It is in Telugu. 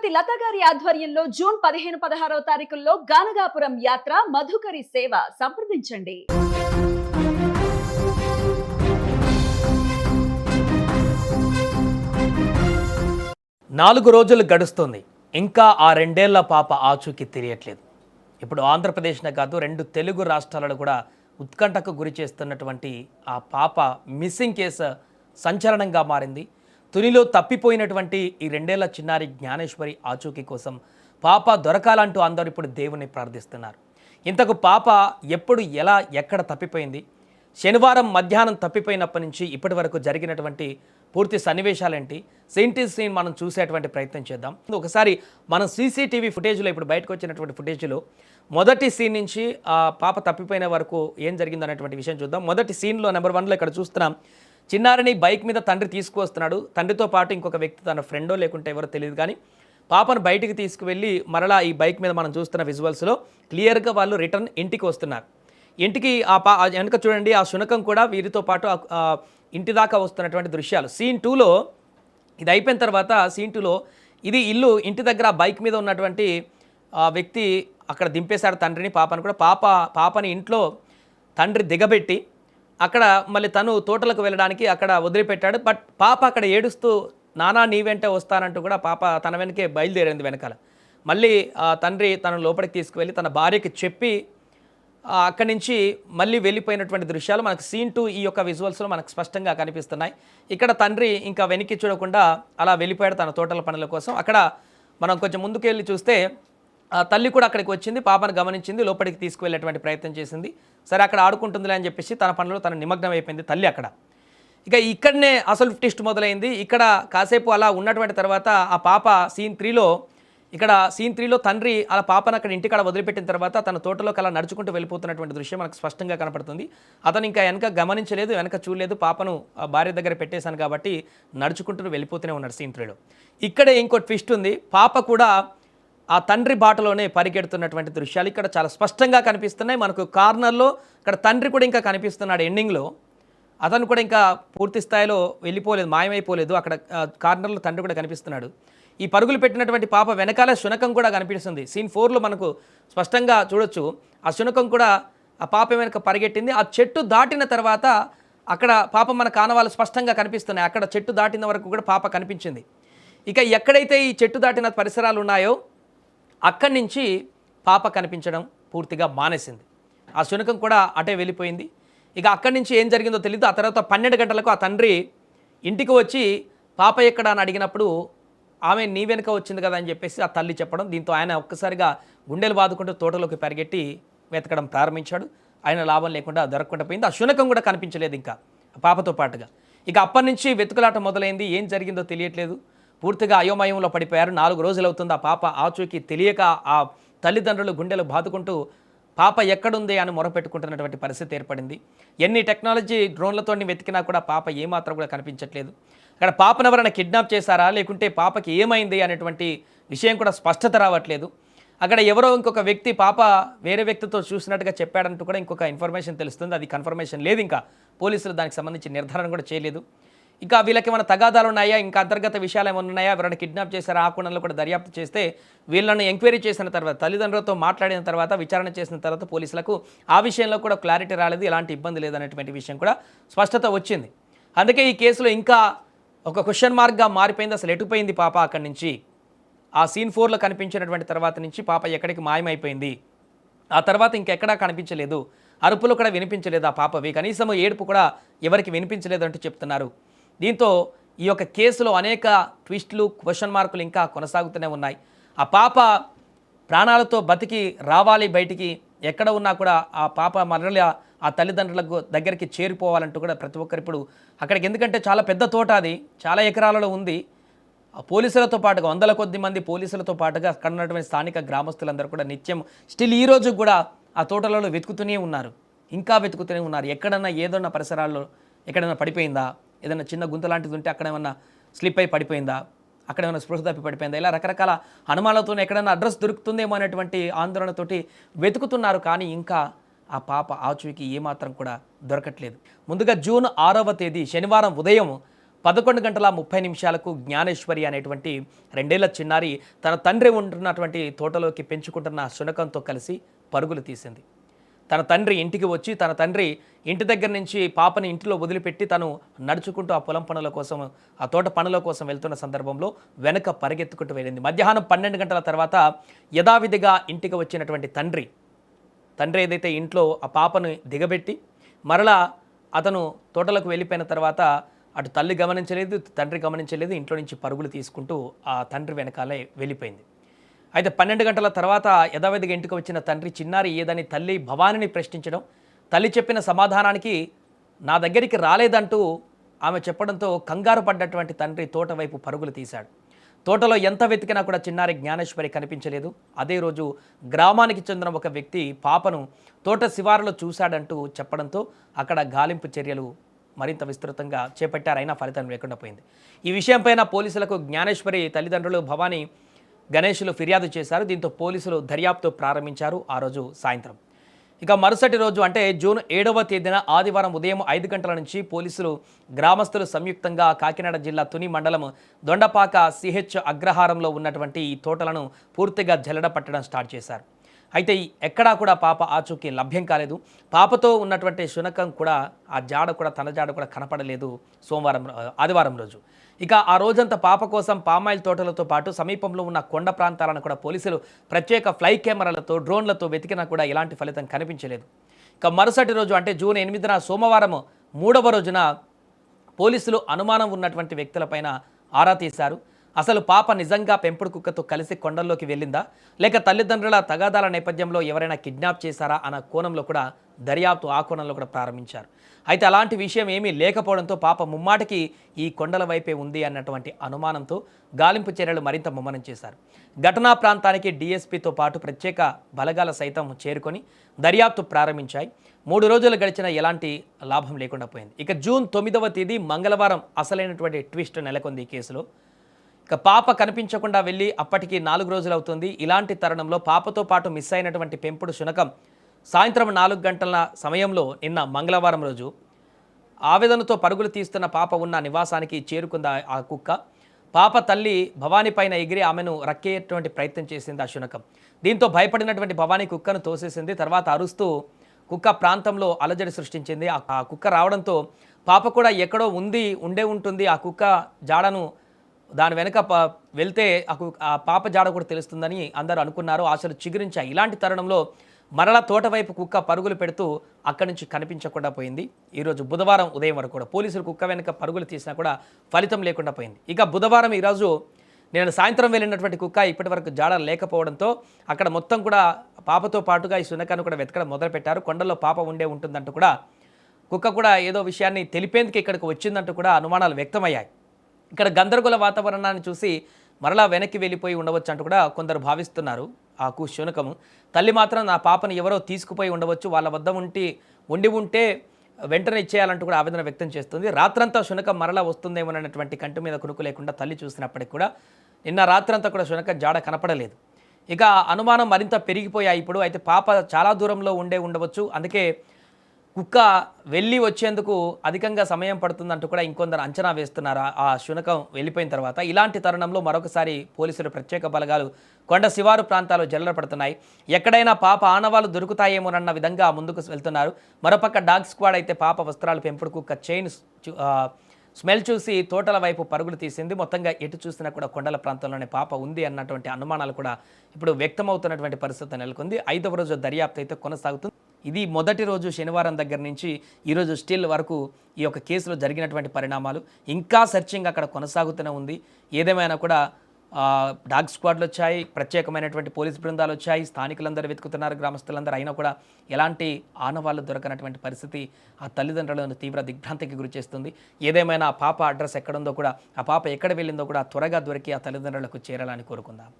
శ్రీమతి లత గారి ఆధ్వర్యంలో జూన్ 15-16వ తారీఖుల్లో గానగాపురం యాత్ర మధుకరి సేవ సంప్రదించండి. 4 రోజులు గడుస్తుంది. ఇంకా ఆ 2 ఏళ్ల పాప ఆచూకీ తెలియట్లేదు. ఇప్పుడు ఆంధ్రప్రదేశ్నే కాదు 2 తెలుగు రాష్ట్రాలలో కూడా ఉత్కంఠకు గురి చేస్తున్నటువంటి ఆ పాప మిస్సింగ్ కేసు సంచలనంగా మారింది. తునిలో తప్పిపోయినటువంటి ఈ 2 ఏళ్ల చిన్నారి జ్ఞానేశ్వరి ఆచూకీ కోసం పాప దొరకాలంటూ అందరూ ఇప్పుడు దేవుని ప్రార్థిస్తున్నారు. ఇంతకు పాప ఎప్పుడు ఎలా ఎక్కడ తప్పిపోయింది, శనివారం మధ్యాహ్నం తప్పిపోయినప్పటి నుంచి ఇప్పటి వరకు జరిగినటువంటి పూర్తి సన్నివేశాలేంటి, సీన్ టు సీన్ మనం చూసేటువంటి ప్రయత్నం చేద్దాం. ఒకసారి మనం సీసీటీవీ ఫుటేజ్లో ఇప్పుడు బయటకు వచ్చినటువంటి ఫుటేజ్లో మొదటి సీన్ నుంచి ఆ పాప తప్పిపోయిన వరకు ఏం జరిగిందనేటువంటి విషయం చూద్దాం. మొదటి సీన్లో నెంబర్ 1లో ఇక్కడ చూస్తున్నాం, చిన్నారిని బైక్ మీద తండ్రి తీసుకువస్తున్నాడు. తండ్రితో పాటు ఇంకొక వ్యక్తి, తన ఫ్రెండో లేకుంటే ఎవరో తెలియదు, కానీ పాపను బయటికి తీసుకువెళ్ళి మరలా ఈ బైక్ మీద మనం చూస్తున్న విజువల్స్లో క్లియర్గా వాళ్ళు రిటర్న్ ఇంటికి వస్తున్నారు. ఇంటికి వెనక చూడండి, ఆ శునకం కూడా వీరితో పాటు ఇంటి దాకా వస్తున్నటువంటి దృశ్యాలు. సీన్ 2లో ఇది అయిపోయిన తర్వాత సీన్ 2లో ఇది ఇల్లు, ఇంటి దగ్గర బైక్ మీద ఉన్నటువంటి వ్యక్తి అక్కడ దింపేశాడు తండ్రిని, పాపను కూడా. పాపని ఇంట్లో తండ్రి దిగబెట్టి అక్కడ మళ్ళీ తను తోటలకు వెళ్ళడానికి అక్కడ వదిలిపెట్టాడు. బట్ పాప అక్కడ ఏడుస్తూ నానా నీ వెంటే వస్తానంటూ కూడా పాప తన వెనకే బయలుదేరింది వెనకాల. మళ్ళీ తండ్రి తను లోపలికి తీసుకువెళ్ళి తన భార్యకి చెప్పి అక్కడి నుంచి మళ్ళీ వెళ్ళిపోయినటువంటి దృశ్యాలు మనకు సీన్ 2 ఈ యొక్క విజువల్స్లో మనకు స్పష్టంగా కనిపిస్తున్నాయి. ఇక్కడ తండ్రి ఇంకా వెనక్కి చూడకుండా అలా వెళ్ళిపోయాడు తన తోటల పనుల కోసం. అక్కడ మనం కొంచెం ముందుకు వెళ్ళి చూస్తే తల్లి కూడా అక్కడికి వచ్చింది, పాపను గమనించింది, లోపలికి తీసుకువెళ్ళేటువంటి ప్రయత్నం చేసింది. సరే అక్కడ ఆడుకుంటుందిలే అని చెప్పేసి తన పనులు తన నిమగ్నం అయిపోయింది తల్లి అక్కడ. ఇక ఇక్కడనే అసలు ట్విస్ట్ మొదలైంది. ఇక్కడ కాసేపు అలా ఉన్నటువంటి తర్వాత ఆ పాప సీన్ 3లో తండ్రి అలా పాపను అక్కడ ఇంటికాడ వదిలిపెట్టిన తర్వాత తన తోటలోకి అలా నడుచుకుంటూ వెళ్ళిపోతున్నటువంటి దృశ్యం మనకు స్పష్టంగా కనపడుతుంది. అతను ఇంకా వెనక గమనించలేదు, వెనక చూడలేదు, పాపను భార్య దగ్గర పెట్టేశాను కాబట్టి నడుచుకుంటూ వెళ్ళిపోతూనే ఉన్నాడు సీన్ 3లో. ఇక్కడే ఇంకో ట్విస్ట్ ఉంది. పాప కూడా ఆ తండ్రి బాటలోనే పరిగెడుతున్నటువంటి దృశ్యాలు ఇక్కడ చాలా స్పష్టంగా కనిపిస్తున్నాయి. మనకు కార్నర్లో ఇక్కడ తండ్రి కూడా ఇంకా కనిపిస్తున్నాడు ఎండింగ్లో. అతను కూడా ఇంకా పూర్తి స్థాయిలో వెళ్ళిపోలేదు, మాయమైపోలేదు. అక్కడ కార్నర్లో తండ్రి కూడా కనిపిస్తున్నాడు. ఈ పరుగులు పెట్టినటువంటి పాప వెనకాల శునకం కూడా కనిపిస్తుంది. సీన్ 4లో మనకు స్పష్టంగా చూడొచ్చు. ఆ శునకం కూడా ఆ పాప వెనక పరిగెట్టింది. ఆ చెట్టు దాటిన తర్వాత అక్కడ పాప మన కానవాళ్ళు స్పష్టంగా కనిపిస్తున్నాయి. అక్కడ చెట్టు దాటిన వరకు కూడా పాప కనిపించింది. ఇక ఎక్కడైతే ఈ చెట్టు దాటిన పరిసరాలు ఉన్నాయో అక్కడి నుంచి పాప కనిపించడం పూర్తిగా మానేసింది. ఆ శునకం కూడా అటే వెళ్ళిపోయింది. ఇక అక్కడి నుంచి ఏం జరిగిందో తెలియదు. ఆ తర్వాత 12 గంటలకు ఆ తండ్రి ఇంటికి వచ్చి పాప ఎక్కడ అని అడిగినప్పుడు ఆమె నీ వెనుక వచ్చింది కదా అని చెప్పేసి ఆ తల్లి చెప్పడం, దీంతో ఆయన ఒక్కసారిగా గుండెలు బాదుకుంటూ తోటలోకి పరిగెట్టి వెతకడం ప్రారంభించాడు. ఆయన లాభం లేకుండా దొరకకుండా పోయింది. ఆ శునకం కూడా కనిపించలేదు ఇంకా పాపతో పాటుగా. ఇక అప్పటి నుంచి వెతుకులాట మొదలైంది. ఏం జరిగిందో తెలియట్లేదు. పూర్తిగా అయోమయంలో పడిపోయారు. 4 రోజులు అవుతుంది ఆ పాప ఆచూకీ తెలియక ఆ తల్లిదండ్రులు గుండెలు బాదుకుంటూ పాప ఎక్కడుంది అని మొరపెట్టుకుంటున్నటువంటి పరిస్థితి ఏర్పడింది. ఎన్ని టెక్నాలజీ డ్రోన్లతో వెతికినా కూడా పాప ఏమాత్రం కూడా కనిపించట్లేదు. అక్కడ పాపను ఎవరైనా కిడ్నాప్ చేశారా, లేకుంటే పాపకి ఏమైంది అనేటువంటి విషయం కూడా స్పష్టత రావట్లేదు. అక్కడ ఎవరో ఇంకొక వ్యక్తి పాప వేరే వ్యక్తితో చూసినట్టుగా చెప్పాడంటూ కూడా ఇంకొక ఇన్ఫర్మేషన్ తెలుస్తుంది. అది కన్ఫర్మేషన్ లేదు. ఇంకా పోలీసులు దానికి సంబంధించి నిర్ధారణ కూడా చేయలేదు. ఇంకా వీళ్ళకి ఏమైనా తగాదాలు ఉన్నాయా, ఇంకా అంతర్గత విషయాలు ఏమైనా ఉన్నాయా, ఎవరైనా కిడ్నాప్ చేశారా, ఆ కోణంలో కూడా దర్యాప్తు చేస్తే వీళ్ళని ఎంక్వైరీ చేసిన తర్వాత, తల్లిదండ్రులతో మాట్లాడిన తర్వాత, విచారణ చేసిన తర్వాత పోలీసులకు ఆ విషయంలో కూడా క్లారిటీ రాలేదు, ఎలాంటి ఇబ్బంది లేదనేటువంటి విషయం కూడా స్పష్టత వచ్చింది. అందుకే ఈ కేసులో ఇంకా ఒక క్వశ్చన్ మార్క్గా మారిపోయింది. అసలు ఎటుపోయింది పాప అక్కడి నుంచి? ఆ సీన్ 4లో కనిపించినటువంటి తర్వాత నుంచి పాప ఎక్కడికి మాయమైపోయింది? ఆ తర్వాత ఇంకెక్కడా కనిపించలేదు, అరుపులు కూడా వినిపించలేదు ఆ పాపవి, కనీసం ఏడుపు కూడా ఎవరికి వినిపించలేదు అంటూ చెప్తున్నారు. దీంతో ఈ యొక్క కేసులో అనేక ట్విస్టులు, క్వశ్చన్ మార్కులు ఇంకా కొనసాగుతూనే ఉన్నాయి. ఆ పాప ప్రాణాలతో బతికి రావాలి బయటికి, ఎక్కడ ఉన్నా కూడా ఆ పాప మరల ఆ తల్లిదండ్రులకు దగ్గరికి చేరిపోవాలంటూ కూడా ప్రతి ఒక్కరు ఇప్పుడు అక్కడికి, ఎందుకంటే చాలా పెద్ద తోట, అది చాలా ఎకరాలలో ఉంది. ఆ పోలీసులతో పాటుగా 100ల కొద్ది మంది పోలీసులతో పాటుగా అక్కడ ఉన్నటువంటి స్థానిక గ్రామస్తులందరూ కూడా నిత్యం స్టిల్ ఈ రోజు కూడా ఆ తోటలలో వెతుకుతూనే ఉన్నారు, ఇంకా వెతుకుతూనే ఉన్నారు. ఎక్కడన్నా ఏదన్నా పరిసరాల్లో ఎక్కడైనా పడిపోయిందా, ఏదైనా చిన్న గుంత లాంటిది ఉంటే అక్కడ ఏమన్నా స్లిప్ అయి పడిపోయిందా, అక్కడ ఏమైనా స్పృహ తప్పి పడిపోయిందా, ఇలా రకరకాల అనుమానాలతో ఎక్కడైనా అడ్రస్ దొరుకుతుందేమో అనేటువంటి ఆందోళనతోటి వెతుకుతున్నారు. కానీ ఇంకా ఆ పాప ఆచూకీ ఏమాత్రం కూడా దొరకట్లేదు. ముందుగా జూన్ 6వ తేదీ శనివారం ఉదయం 11:30 జ్ఞానేశ్వరి అనేటువంటి 2 ఏళ్ల చిన్నారి తన తండ్రి ఉంటున్నటువంటి తోటలోకి పెంచుకుంటున్న శునకంతో కలిసి పరుగులు తీసింది. తన తండ్రి ఇంటికి వచ్చి తన తండ్రి ఇంటి దగ్గర నుంచి పాపని ఇంటిలో వదిలిపెట్టి తను నడుచుకుంటూ ఆ పొలం పనుల కోసం ఆ తోట పనుల కోసం వెళ్తున్న సందర్భంలో వెనక పరిగెత్తుకుంటూ వెళ్ళింది. మధ్యాహ్నం 12 గంటల తర్వాత యథావిధిగా ఇంటికి వచ్చినటువంటి తండ్రి ఏదైతే ఇంట్లో ఆ పాపను దిగబెట్టి మరలా అతను తోటలకు వెళ్ళిపోయిన తర్వాత అటు తల్లి గమనించలేదు, తండ్రి గమనించలేదు, ఇంట్లో నుంచి పరుగులు తీసుకుంటూ ఆ తండ్రి వెనకాలే వెళ్ళిపోయింది. అయితే 12 గంటల తర్వాత యథావిధిగా ఇంటికి వచ్చిన తండ్రి చిన్నారి ఏదని తల్లి భవానిని ప్రశ్నించడం, తల్లి చెప్పిన సమాధానానికి నా దగ్గరికి రాలేదంటూ ఆమె చెప్పడంతో కంగారు పడ్డటువంటి తండ్రి తోట వైపు పరుగులు తీశాడు. తోటలో ఎంత వెతికినా కూడా చిన్నారి జ్ఞానేశ్వరి కనిపించలేదు. అదే రోజు గ్రామానికి చెందిన ఒక వ్యక్తి పాపను తోట శివారులో చూశాడంటూ చెప్పడంతో అక్కడ గాలింపు చర్యలు మరింత విస్తృతంగా చేపట్టారు. అయినా ఫలితం లేకుండా పోయింది. ఈ విషయంపైన పోలీసులకు జ్ఞానేశ్వరి తల్లిదండ్రులు భవానీ గణేష్లు ఫిర్యాదు చేశారు. దీంతో పోలీసులు దర్యాప్తు ప్రారంభించారు ఆ రోజు సాయంత్రం. ఇక మరుసటి రోజు అంటే జూన్ 7వ తేదీన ఆదివారం ఉదయం 5 గంటల నుంచి పోలీసులు గ్రామస్తులు సంయుక్తంగా కాకినాడ జిల్లా తుని మండలం దొండపాక సిహెచ్ అగ్రహారంలో ఉన్నటువంటి ఈ తోటలను పూర్తిగా జల్లెడ పట్టడం స్టార్ట్ చేశారు. అయితే ఎక్కడా కూడా పాప ఆచూకీ లభ్యం కాలేదు. పాపతో ఉన్నటువంటి శునకం కూడా ఆ జాడ కూడా తన జాడ కూడా కనపడలేదు ఆదివారం రోజు. ఇక ఆ రోజంతా పాప కోసం పామాయిల్ తోటలతో పాటు సమీపంలో ఉన్న కొండ ప్రాంతాలను కూడా పోలీసులు ప్రత్యేక ఫ్లై కెమెరాలతో డ్రోన్లతో వెతికినా కూడా ఎలాంటి ఫలితం కనిపించలేదు. ఇక మరుసటి రోజు అంటే జూన్ 8న సోమవారం 3వ రోజున పోలీసులు అనుమానం ఉన్నటువంటి వ్యక్తులపైన ఆరా తీశారు. అసలు పాప నిజంగా పెంపుడు కుక్కతో కలిసి కొండల్లోకి వెళ్ళిందా, లేక తల్లిదండ్రుల తగాదాల నేపథ్యంలో ఎవరైనా కిడ్నాప్ చేశారా అన్న కోణంలో కూడా దర్యాప్తు ఆ కోణంలో కూడా ప్రారంభించారు. అయితే అలాంటి విషయం ఏమీ లేకపోవడంతో పాప ముమ్మాటికి ఈ కొండల వైపే ఉంది అన్నటువంటి అనుమానంతో గాలింపు చర్యలు మరింత ముమ్మరం చేశారు. ఘటనా ప్రాంతానికి డీఎస్పీతో పాటు ప్రత్యేక బలగాల సైతం చేరుకొని దర్యాప్తు ప్రారంభించాయి. 3 రోజులు గడిచిన ఎలాంటి లాభం లేకుండా పోయింది. ఇక జూన్ 9వ తేదీ మంగళవారం అసలైనటువంటి ట్విస్ట్ నెలకొంది ఈ కేసులో. ఇక పాప కనిపించకుండా వెళ్ళి అప్పటికి 4 రోజులు అవుతుంది. ఇలాంటి తరుణంలో పాపతో పాటు మిస్ అయినటువంటి పెంపుడు శునకం సాయంత్రం 4 గంటల సమయంలో నిన్న మంగళవారం రోజు ఆవేదనతో పరుగులు తీస్తున్న పాప ఉన్న నివాసానికి చేరుకుంది ఆ కుక్క. పాప తల్లి భవానీ పైన ఎగిరి ఆమెను రక్కేటువంటి ప్రయత్నం చేసింది ఆ శునకం. దీంతో భయపడినటువంటి భవానీ కుక్కను తోసేసింది. తర్వాత అరుస్తూ కుక్క ప్రాంతంలో అలజడి సృష్టించింది. ఆ కుక్క రావడంతో పాప కూడా ఎక్కడో ఉండే ఉంటుంది. ఆ కుక్క జాడను దాని వెనక వెళ్తే ఆ పాప జాడ కూడా తెలుస్తుందని అందరూ అనుకున్నారు. ఆశలు చిగురించాయి. ఇలాంటి తరుణంలో మరలా తోట వైపు కుక్క పరుగులు పెడుతూ అక్కడి నుంచి కనిపించకుండా పోయింది. ఈరోజు బుధవారం ఉదయం వరకు కూడా పోలీసులు కుక్క వెనక పరుగులు తీసినా కూడా ఫలితం లేకుండా పోయింది. ఇక బుధవారం ఈరోజు నేను సాయంత్రం వెళ్ళినటువంటి కుక్క ఇప్పటి వరకు జాడ లేకపోవడంతో అక్కడ మొత్తం కూడా పాపతో పాటుగా ఈ శునకాన్ని కూడా వెతకడం మొదలుపెట్టారు. కొండల్లో పాప ఉంటుందంటూ కూడా కుక్క కూడా ఏదో విషయాన్ని తెలిపేందుకు ఇక్కడికి వచ్చిందంటూ కూడా అనుమానాలు వ్యక్తమయ్యాయి. ఇక్కడ గందరగోళ వాతావరణాన్ని చూసి మరలా వెనక్కి వెళ్ళిపోయి ఉండవచ్చు అంటూ కూడా కొందరు భావిస్తున్నారు. ఆ శునకము తల్లి మాత్రం నా పాపను ఎవరో తీసుకుపోయి ఉండవచ్చు, వాళ్ళ వద్ద ఉంటే వెంటనే ఇచ్చేయాలంటూ కూడా ఆవేదన వ్యక్తం చేస్తుంది. రాత్రంతా శునకం మరలా వస్తుందేమోనన్నటువంటి కంటి మీద కునుకు లేకుండా తల్లి చూసినప్పటికీ కూడా నిన్న రాత్రంతా కూడా శునకం జాడ కనపడలేదు. ఇక అనుమానం మరింత పెరిగిపోయాయి ఇప్పుడు. అయితే పాప చాలా దూరంలో ఉండవచ్చు, అందుకే కుక్క వెళ్ళి వచ్చేందుకు అధికంగా సమయం పడుతుందంటూ కూడా ఇంకొందరు అంచనా వేస్తున్నారు ఆ శునకం వెళ్ళిపోయిన తర్వాత. ఇలాంటి తరుణంలో మరొకసారి పోలీసులు ప్రత్యేక బలగాలు కొండ శివారు ప్రాంతాలు జల్లెడపడుతున్నాయి. ఎక్కడైనా పాప ఆనవాళ్ళు దొరుకుతాయేమోనన్న విధంగా ముందుకు వెళ్తున్నారు. మరోపక్క డాగ్ స్క్వాడ్ అయితే పాప వస్త్రాలు పెంపుడు కుక్క చైన్ స్మెల్ చూసి తోటల వైపు పరుగులు తీసింది. మొత్తంగా ఎటు చూసినా కూడా కొండల ప్రాంతంలోనే పాప ఉంది అన్నటువంటి అనుమానాలు కూడా ఇప్పుడు వ్యక్తమవుతున్నటువంటి పరిస్థితి నెలకొంది. 5వ రోజు దర్యాప్తు అయితే కొనసాగుతుంది. ఇది మొదటి రోజు శనివారం దగ్గర నుంచి ఈరోజు స్టిల్ వరకు ఈ యొక్క కేసులో జరిగినటువంటి పరిణామాలు. ఇంకా సెర్చింగ్ అక్కడ కొనసాగుతూనే ఉంది. ఏదేమైనా కూడా డాగ్ స్క్వాడ్లు వచ్చాయి, ప్రత్యేకమైనటువంటి పోలీస్ బృందాలు వచ్చాయి, స్థానికులందరూ వెతుకుతున్నారు, గ్రామస్తులందరూ. అయినా కూడా ఎలాంటి ఆనవాళ్ళు దొరకనటువంటి పరిస్థితి ఆ తల్లిదండ్రులను తీవ్ర దిగ్భ్రాంతికి గురి చేస్తుంది. ఏదేమైనా ఆ పాప అడ్రస్ ఎక్కడుందో కూడా, ఆ పాప ఎక్కడ వెళ్ళిందో కూడా త్వరగా దొరికి ఆ తల్లిదండ్రులకు చేరాలని కోరుకుందాం.